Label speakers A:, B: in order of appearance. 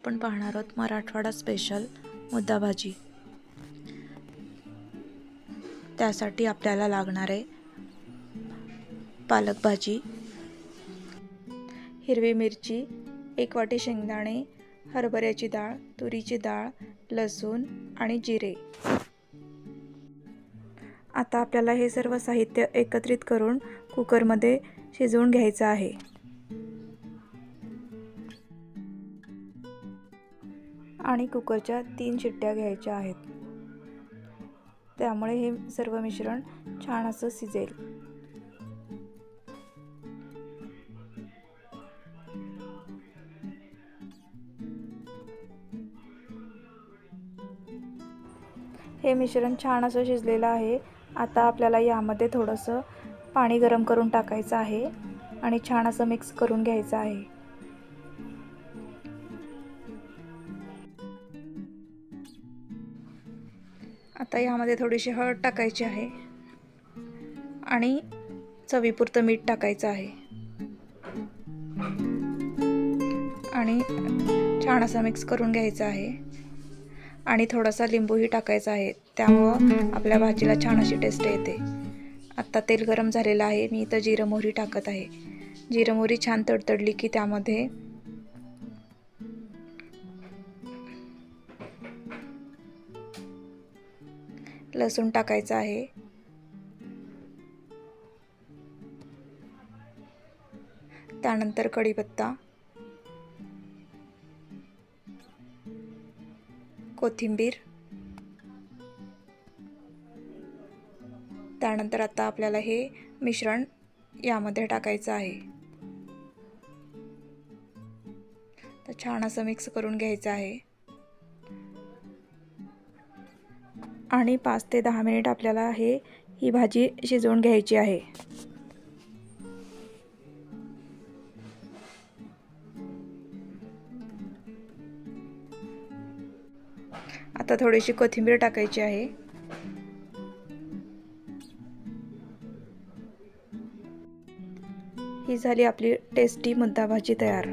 A: आपण पाहणार आहोत मराठवाडा स्पेशल मुद्दा भाजी। त्यासाठी आपल्याला लागणार आहे पालक भाजी, हिरवी मिरची, 1 वाटी शेंगदाणे, हरभऱ्याची डाळ, तुरीची डाळ, लसूण आणि जिरे। आता आपल्याला हे सर्व साहित्य एकत्रित करून कुकरमध्ये शिजवून घ्यायचं आहे। आणि कुकरच्या 3 शिट्ट्या घ्यायच्या आहेत, त्यामुळे हे सर्व मिश्रण छान असं शिजेल। हे मिश्रण छान असं शिजलेलं आहे। आता आपल्याला यामध्ये थोडंसं पाणी गरम करून टाकायचं आहे आणि छान असं मिक्स करून घ्यायचं आहे। आता यामध्ये थोडीशी हळद टाकायची आहे आणि चवीपुरतं मीठ टाकायचं आहे आणि छान असं मिक्स करून घ्यायचं आहे आणि थोडासा लिंबूही टाकायचा आहे, त्यामुळे आपल्या भाजीला छान अशी टेस्ट येते। आता तेल गरम झालेलं आहे, मी इथं जिरं मोहरी टाकत आहे। जिरं मोहरी छान तडतडली की त्यामध्ये लसूण टाकायचा आहे, त्यानंतर कढीपत्ता, कोथिंबीर, त्यानंतर आता आपल्याला हे मिश्रण यामध्ये टाकायचं आहे। तर छान असं मिक्स करून घ्यायचं आहे आणि 5 ते 10 मिनिट आपल्याला ही भाजी शिजवून घ्यायची आहे। आता थोडीशी कोथिंबीर टाकायची आहे। ही झाली आपली टेस्टी मुद्दा भाजी तयार।